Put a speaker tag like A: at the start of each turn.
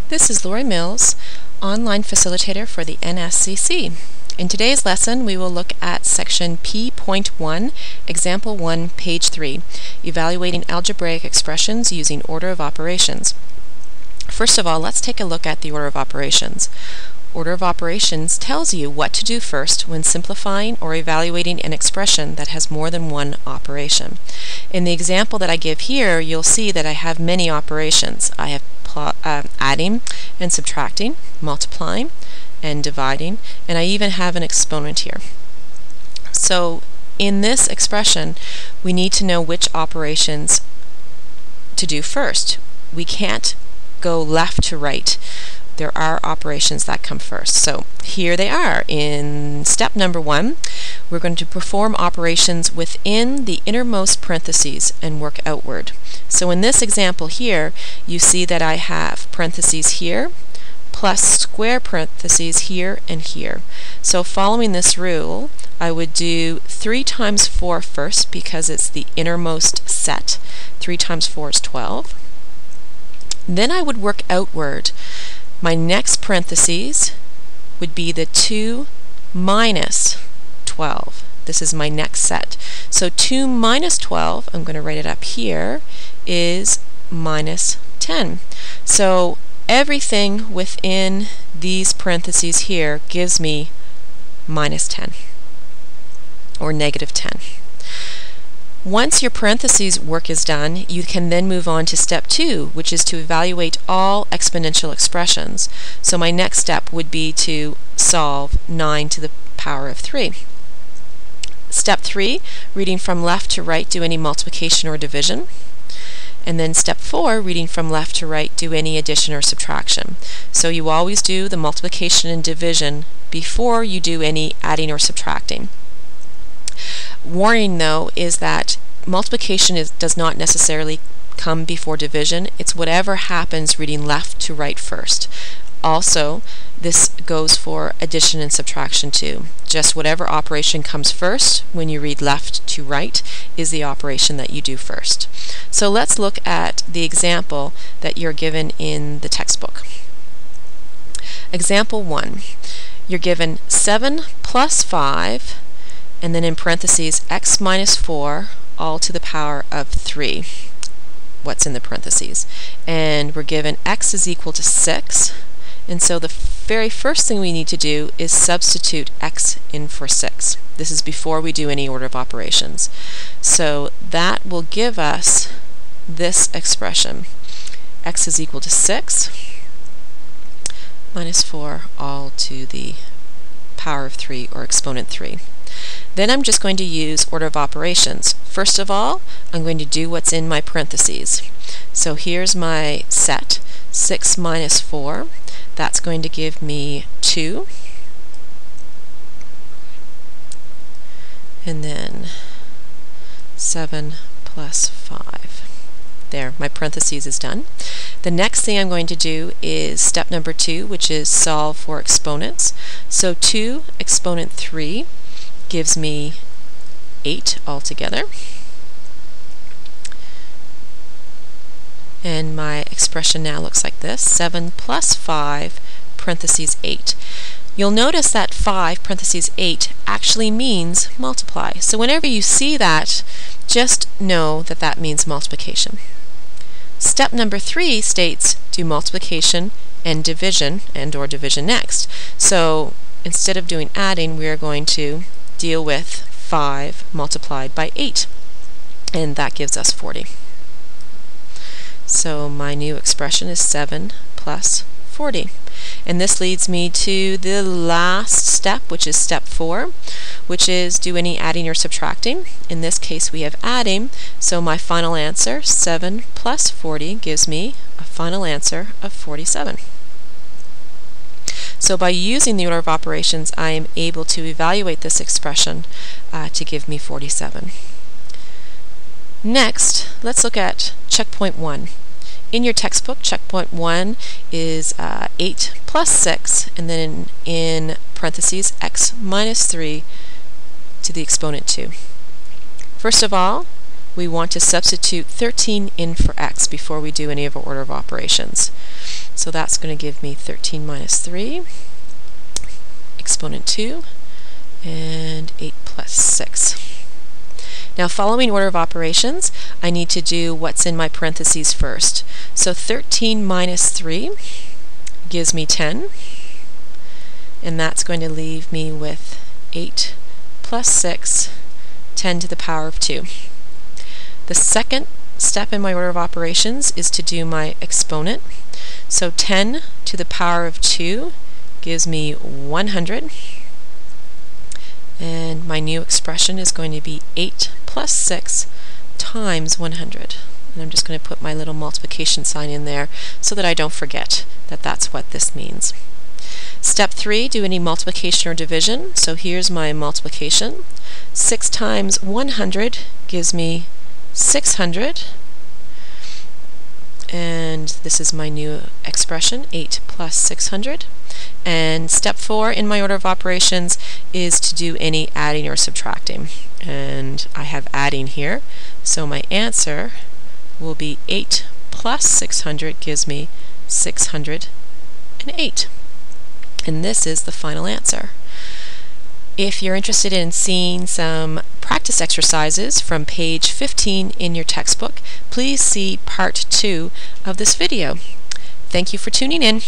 A: This is Lori Mills, online facilitator for the NSCC. In today's lesson, we will look at section p.1, example 1, page 3, evaluating algebraic expressions using order of operations. First of all, let's take a look at the order of operations. Order of operations tells you what to do first when simplifying or evaluating an expression that has more than one operation. In the example that I give here, you'll see that I have many operations. I have adding and subtracting, multiplying and dividing, and I even have an exponent here. So in this expression, we need to know which operations to do first. We can't go left to right. There are operations that come first. So here they are. In step number 1, we're going to perform operations within the innermost parentheses and work outward. So in this example here, you see that I have parentheses here, plus square parentheses here and here. So following this rule, I would do 3 times 4 first because it's the innermost set. 3 times 4 is 12. Then I would work outward. My next parentheses would be the 2 minus 12. This is my next set. So 2 minus 12, I'm going to write it up here, is minus 10. So everything within these parentheses here gives me minus 10 or negative 10. Once your parentheses work is done, you can then move on to step 2, which is to evaluate all exponential expressions. So my next step would be to solve 9 to the power of 3. Step 3, reading from left to right, do any multiplication or division. And then step 4, reading from left to right, do any addition or subtraction. So you always do the multiplication and division before you do any adding or subtracting. Warning though is that multiplication does not necessarily come before division. It's whatever happens reading left to right first. Also, this goes for addition and subtraction too. Just whatever operation comes first when you read left to right is the operation that you do first. So let's look at the example that you're given in the textbook. Example 1. You're given 7 plus 5 and then in parentheses x minus 4 all to the power of 3. What's in the parentheses? And we're given x is equal to 6, and so the very first thing we need to do is substitute x in for 6. This is before we do any order of operations. So that will give us this expression. X is equal to 6 minus 4 all to the power of 3, or exponent 3. Then I'm just going to use order of operations. First of all, I'm going to do what's in my parentheses. So here's my set, 6 minus 4. That's going to give me 2. And then 7 plus 5. There, my parentheses is done. The next thing I'm going to do is step number 2, which is solve for exponents. So 2 exponent 3 gives me 8 altogether. And my expression now looks like this: 7 plus 5 parentheses 8. You'll notice that 5 parentheses 8 actually means multiply. So whenever you see that, just know that that means multiplication. Step number 3 states do multiplication and division, or division next. So instead of doing adding, we are going to deal with 5 multiplied by 8, and that gives us 40. So my new expression is 7 plus 40. And this leads me to the last step, which is step 4, which is do any adding or subtracting. In this case we have adding, so my final answer, 7 plus 40, gives me a final answer of 47. So by using the order of operations, I am able to evaluate this expression to give me 47. Next, let's look at checkpoint 1. In your textbook, checkpoint 1 is 8 plus 6, and then in parentheses, x minus 3 to the exponent 2. First of all, we want to substitute 13 in for x before we do any of our order of operations. So that's going to give me 13 minus 3, exponent 2, and 8 plus 6. Now, following order of operations, I need to do what's in my parentheses first. So 13 minus 3 gives me 10, and that's going to leave me with 8 plus 6, 10 to the power of 2. The second step in my order of operations is to do my exponent. So 10 to the power of 2 gives me 100. And my new expression is going to be 8 plus 6 times 100. And I'm just going to put my little multiplication sign in there so that I don't forget that that's what this means. Step 3, do any multiplication or division. So here's my multiplication. 6 times 100 gives me 600. And this is my new expression, 8 plus 600. And step 4 in my order of operations is to do any adding or subtracting. And I have adding here, so my answer will be 8 plus 600 gives me 608. And this is the final answer. If you're interested in seeing some practice exercises from page 15 in your textbook, please see part 2 of this video. Thank you for tuning in.